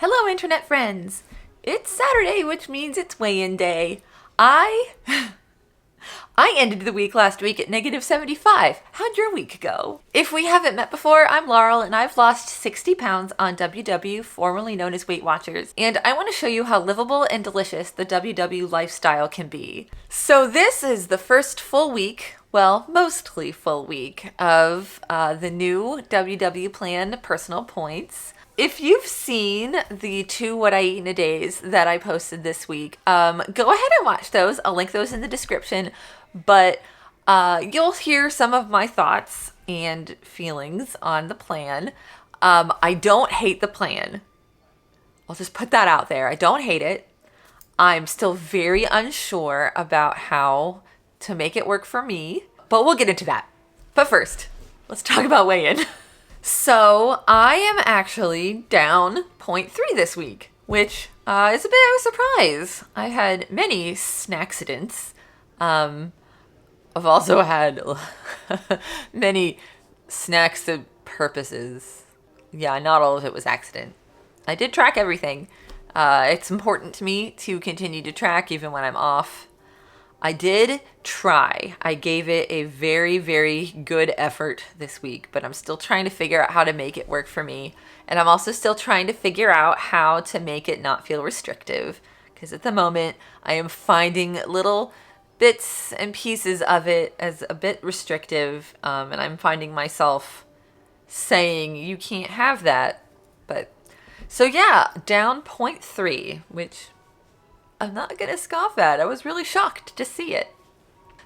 Hello, internet friends. It's Saturday, which means it's weigh-in day. I ended the week last week at -75. How'd your week go? If we haven't met before, I'm Laurel, and I've lost 60 pounds on WW, formerly known as Weight Watchers, and I want to show you how livable and delicious the WW lifestyle can be. So this is the first full week, well, mostly full week, of the new WW plan Personal Points. If you've seen the 2 What I Eat in a Days that I posted this week, go ahead and watch those. I'll link those in the description. But you'll hear some of my thoughts and feelings on the plan. I don't hate the plan. I'll just put that out there. I don't hate it. I'm still very unsure about how to make it work for me, but we'll get into that. But first, let's talk about weigh-in. So I am actually down 0.3 this week, which is a bit of a surprise. I had many snackcidents. I've also had many snacks of purposes. Yeah, not all of it was accident. I did track everything. It's important to me to continue to track even when I'm off. I did try. I gave it a very, very good effort this week, but I'm still trying to figure out how to make it work for me. And I'm also still trying to figure out how to make it not feel restrictive, because at the moment I am finding little bits and pieces of it as a bit restrictive, and I'm finding myself saying you can't have that. But so yeah, down 0.3, which I'm not gonna scoff at. I was really shocked to see it.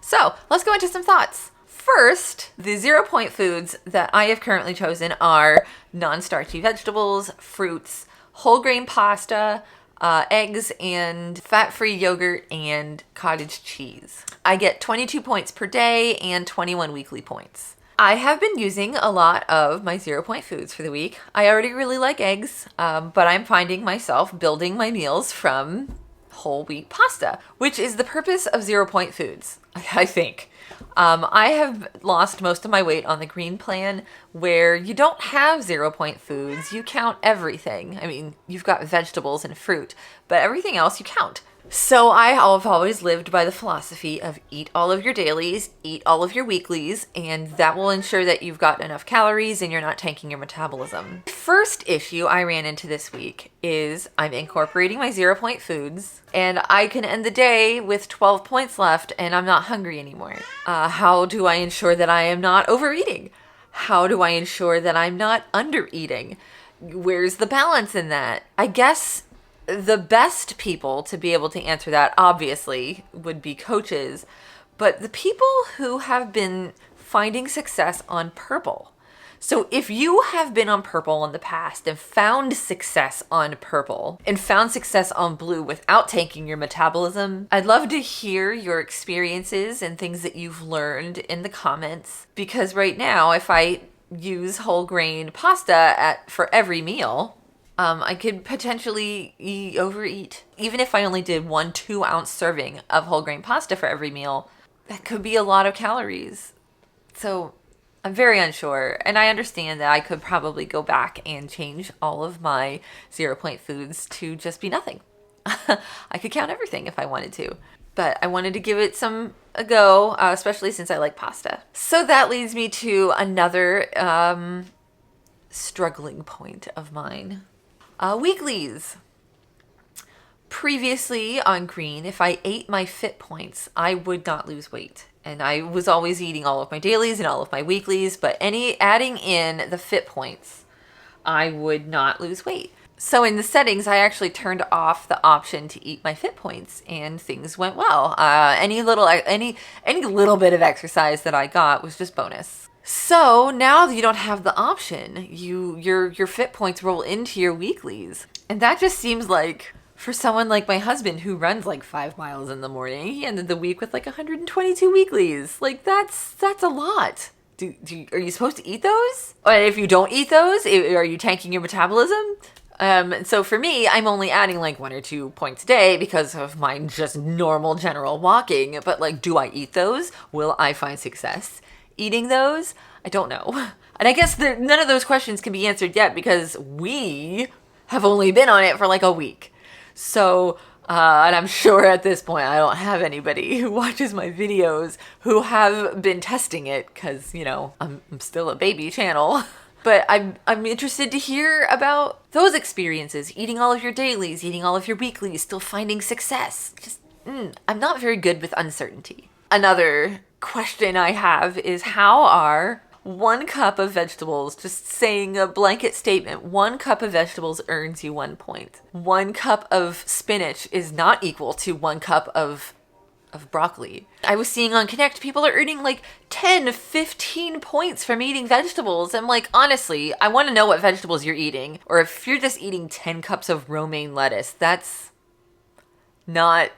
So let's go into some thoughts. First, the 0-point foods that I have currently chosen are non-starchy vegetables, fruits, whole grain pasta, eggs, and fat-free yogurt and cottage cheese. I get 22 points per day and 21 weekly points. I have been using a lot of my 0-point foods for the week. I already really like eggs, but I'm finding myself building my meals from whole wheat pasta, which is the purpose of 0-point foods, I think. I have lost most of my weight on the green plan, where you don't have 0-point foods. You count everything. I mean, you've got vegetables and fruit, but everything else you count. So I have always lived by the philosophy of eat all of your dailies, eat all of your weeklies, and that will ensure that you've got enough calories and you're not tanking your metabolism. First issue I ran into this week is I'm incorporating my 0-point foods, and I can end the day with 12 points left and I'm not hungry anymore. How do I ensure that I am not overeating? How do I ensure that I'm not undereating? Where's the balance in that? I guess the best people to be able to answer that, obviously, would be coaches, but the people who have been finding success on purple. So if you have been on purple in the past and found success on purple and found success on blue without tanking your metabolism, I'd love to hear your experiences and things that you've learned in the comments, because right now, if I use whole grain pasta for every meal, I could potentially overeat. Even if I only did 1 2-ounce serving of whole grain pasta for every meal, that could be a lot of calories. So I'm very unsure. And I understand that I could probably go back and change all of my 0-point foods to just be nothing. I could count everything if I wanted to. But I wanted to give it a go, especially since I like pasta. So that leads me to another struggling point of mine. Weeklies. Previously on green, if I ate my fit points, I would not lose weight. And I was always eating all of my dailies and all of my weeklies, but adding in the fit points, I would not lose weight. So in the settings, I actually turned off the option to eat my fit points, and things went well. Any little bit of exercise that I got was just bonus. So now that you don't have the option, your fit points roll into your weeklies. And that just seems like, for someone like my husband who runs like 5 miles in the morning, he ended the week with like 122 weeklies. Like that's a lot. Are you supposed to eat those? Or if you don't eat those, are you tanking your metabolism? So for me, I'm only adding like 1 or 2 points a day because of my just normal general walking. But like, do I eat those? Will I find success eating those? I don't know. And I guess none of those questions can be answered yet because we have only been on it for like a week. So, and I'm sure at this point I don't have anybody who watches my videos who have been testing it because, you know, I'm still a baby channel. But I'm interested to hear about those experiences, eating all of your dailies, eating all of your weeklies, still finding success. Just, I'm not very good with uncertainty. Another question I have is, how are 1 cup of vegetables, just saying a blanket statement, 1 cup of vegetables earns you 1 point. 1 cup of spinach is not equal to 1 cup of broccoli. I was seeing on Connect, people are earning like 10, 15 points from eating vegetables. I'm like, honestly, I want to know what vegetables you're eating. Or if you're just eating 10 cups of romaine lettuce, that's not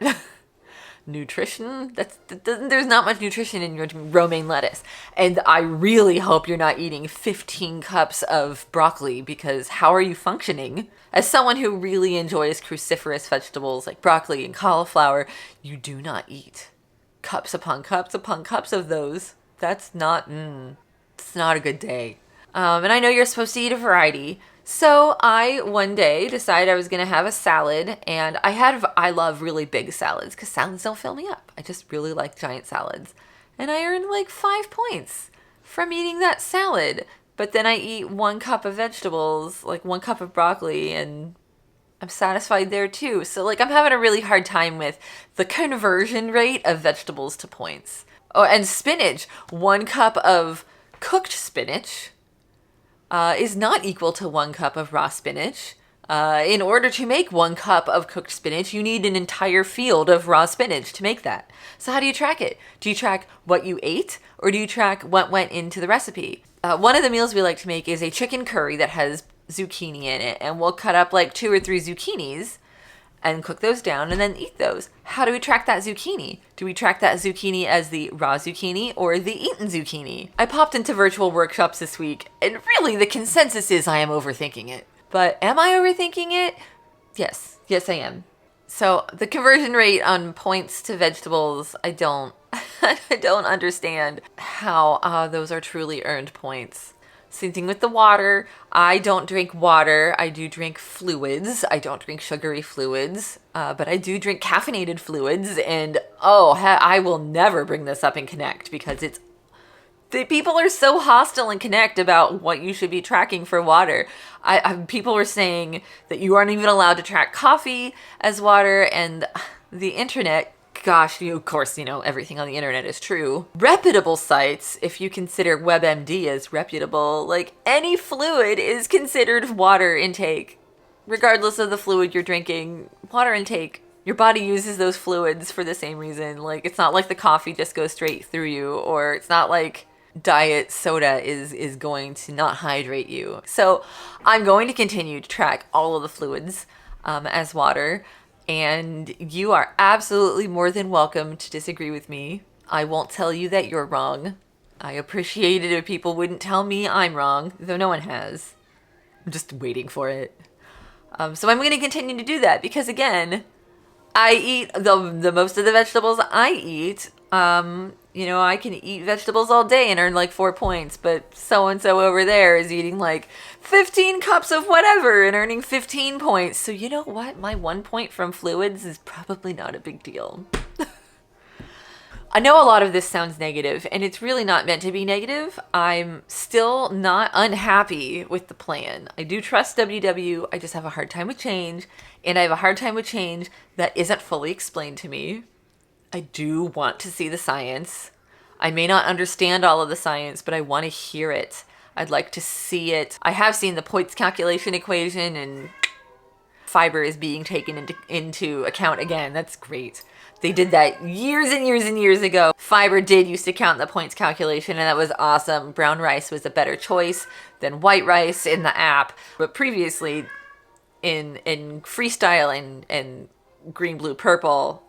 nutrition. There's not much nutrition in your romaine lettuce. And I really hope you're not eating 15 cups of broccoli, because how are you functioning? As someone who really enjoys cruciferous vegetables like broccoli and cauliflower, you do not eat cups upon cups of those. That's not, it's not a good day. And I know you're supposed to eat a variety. So I one day decided I was going to have a salad, and I love really big salads because salads don't fill me up. I just really like giant salads. And I earned like 5 points from eating that salad. But then I eat 1 cup of vegetables, like 1 cup of broccoli, and I'm satisfied there too. So like I'm having a really hard time with the conversion rate of vegetables to points. Oh, and spinach. 1 cup of cooked spinach is not equal to 1 cup of raw spinach. In order to make 1 cup of cooked spinach, you need an entire field of raw spinach to make that. So how do you track it? Do you track what you ate, or do you track what went into the recipe? One of the meals we like to make is a chicken curry that has zucchini in it, and we'll cut up like 2 or 3 zucchinis and cook those down and then eat those. How do we track that zucchini? Do we track that zucchini as the raw zucchini or the eaten zucchini? I popped into virtual workshops this week, and really the consensus is I am overthinking it. But am I overthinking it? Yes, I am. So the conversion rate on points to vegetables, I don't understand how those are truly earned points. Same thing with the water. I don't drink water. I do drink fluids. I don't drink sugary fluids, but I do drink caffeinated fluids. And I will never bring this up in Connect because people are so hostile in Connect about what you should be tracking for water. People were saying that you aren't even allowed to track coffee as water, and the internet, gosh, of course, everything on the internet is true. Reputable sites, if you consider WebMD as reputable, like any fluid is considered water intake. Regardless of the fluid you're drinking, water intake. Your body uses those fluids for the same reason. Like, it's not like the coffee just goes straight through you, or it's not like diet soda is going to not hydrate you. So I'm going to continue to track all of the fluids as water. And you are absolutely more than welcome to disagree with me. I won't tell you that you're wrong. I appreciate it if people wouldn't tell me I'm wrong, though no one has. I'm just waiting for it. So I'm going to continue to do that because, again, I eat the most of the vegetables I eat. I can eat vegetables all day and earn like 4 points, but so-and-so over there is eating like 15 cups of whatever and earning 15 points. So you know what? My 1 point from fluids is probably not a big deal. I know a lot of this sounds negative, and it's really not meant to be negative. I'm still not unhappy with the plan. I do trust WW. I just have a hard time with change, and I have a hard time with change that isn't fully explained to me. I do want to see the science. I may not understand all of the science, but I want to hear it. I'd like to see it. I have seen the points calculation equation, and fiber is being taken into account again. That's great. They did that years and years and years ago. Fiber did used to count the points calculation, and that was awesome. Brown rice was a better choice than white rice in the app. But previously, in freestyle and green, blue, purple,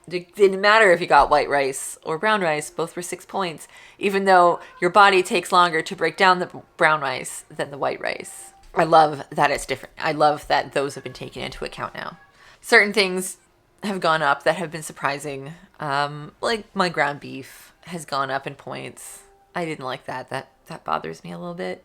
it didn't matter if you got white rice or brown rice. Both were 6 points, even though your body takes longer to break down the brown rice than the white rice. I love that it's different. I love that those have been taken into account now. Certain things have gone up that have been surprising. Like my ground beef has gone up in points. I didn't like that. That bothers me a little bit.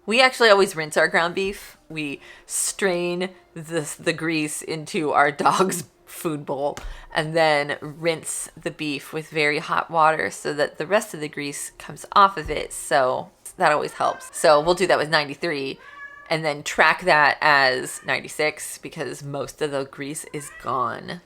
We actually always rinse our ground beef we strain the grease into our dog's food bowl and then rinse the beef with very hot water so that the rest of the grease comes off of it. So that always helps. So we'll do that with 93 and then track that as 96 because most of the grease is gone.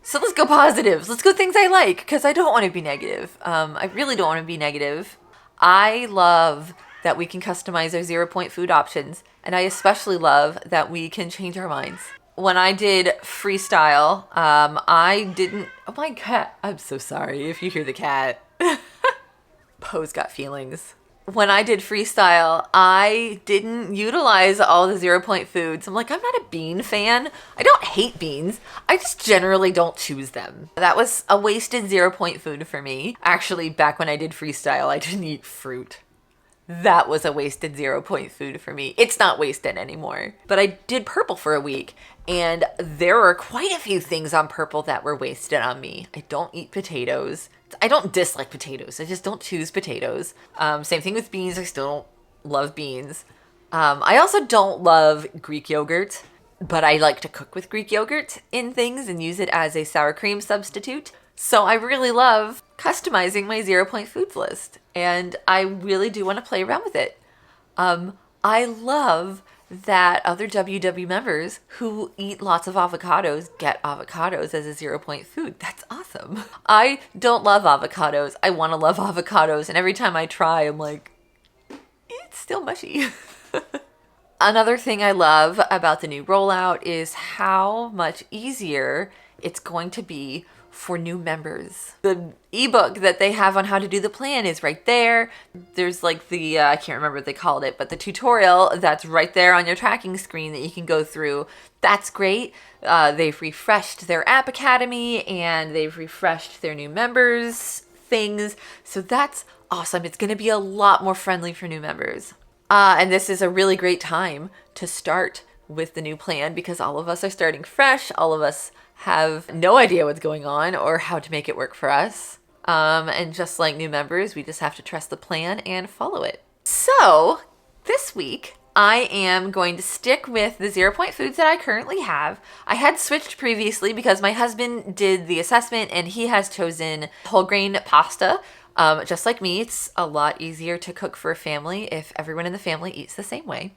So let's go positives. Let's go things I like because I don't want to be negative. I really don't want to be negative. I love that we can customize our 0-point food options, and I especially love that we can change our minds. When I did freestyle, I didn't... Oh my cat. I'm so sorry if you hear the cat. Poe's got feelings. When I did freestyle, I didn't utilize all the 0-point foods. I'm like, I'm not a bean fan. I don't hate beans. I just generally don't choose them. That was a wasted 0-point food for me. Actually, back when I did freestyle, I didn't eat fruit. That was a wasted 0-point food for me. It's not wasted anymore. But I did purple for a week, and there were quite a few things on purple that were wasted on me. I don't eat potatoes. I don't dislike potatoes. I just don't choose potatoes. Same thing with beans. I still don't love beans. I also don't love Greek yogurt, but I like to cook with Greek yogurt in things and use it as a sour cream substitute. So I really love customizing my 0-point foods list, and I really do want to play around with it. I love that other WW members who eat lots of avocados get avocados as a 0-point food. That's awesome. I don't love avocados. I want to love avocados, and every time I try, I'm like, it's still mushy. Another thing I love about the new rollout is how much easier it's going to be for new members. The ebook that they have on how to do the plan is right there. There's like the, I can't remember what they called it, but the tutorial that's right there on your tracking screen that you can go through. That's great. They've refreshed their app academy and they've refreshed their new members things. So that's awesome. It's going to be a lot more friendly for new members. And this is a really great time to start with the new plan because all of us are starting fresh. All of us have no idea what's going on or how to make it work for us. And just like new members, we just have to trust the plan and follow it. So this week, I am going to stick with the 0-point foods that I currently have. I had switched previously because my husband did the assessment and he has chosen whole grain pasta. Just like me, it's a lot easier to cook for a family if everyone in the family eats the same way.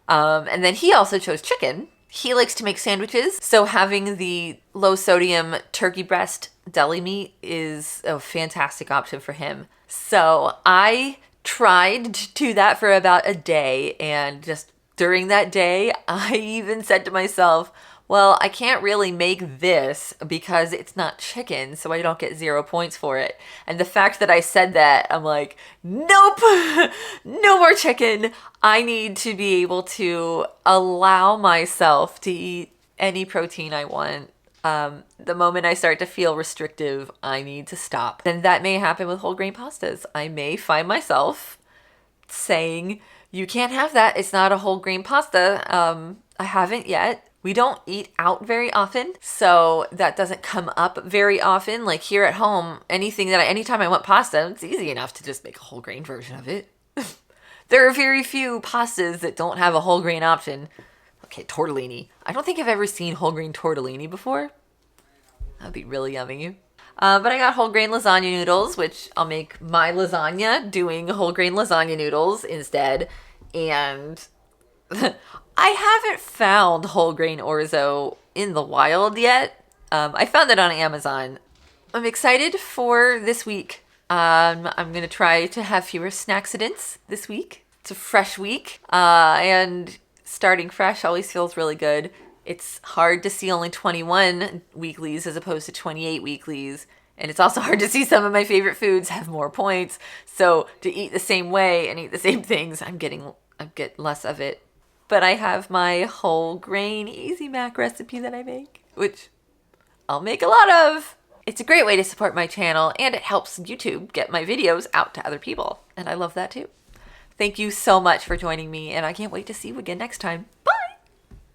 And then he also chose chicken. He likes to make sandwiches, so having the low-sodium turkey breast deli meat is a fantastic option for him. So I tried to do that for about a day, and just during that day, I even said to myself, well, I can't really make this because it's not chicken, so I don't get 0 points for it. And the fact that I said that, I'm like, nope, no more chicken. I need to be able to allow myself to eat any protein I want. The moment I start to feel restrictive, I need to stop. And that may happen with whole grain pastas. I may find myself saying, you can't have that. It's not a whole grain pasta. I haven't yet. We don't eat out very often, so that doesn't come up very often. Like here at home, anytime I want pasta, it's easy enough to just make a whole grain version of it. There are very few pastas that don't have a whole grain option. Okay, tortellini. I don't think I've ever seen whole grain tortellini before. That'd be really yummy. But I got whole grain lasagna noodles, which I'll make my lasagna doing whole grain lasagna noodles instead. And I haven't found whole grain orzo in the wild yet. I found it on Amazon. I'm excited for this week. I'm going to try to have fewer snackcidents this week. It's a fresh week. And starting fresh always feels really good. It's hard to see only 21 weeklies as opposed to 28 weeklies. And it's also hard to see some of my favorite foods have more points. So to eat the same way and eat the same things, I get less of it. But I have my whole grain Easy Mac recipe that I make, which I'll make a lot of. It's a great way to support my channel, and it helps YouTube get my videos out to other people. And I love that too. Thank you so much for joining me, and I can't wait to see you again next time. Bye!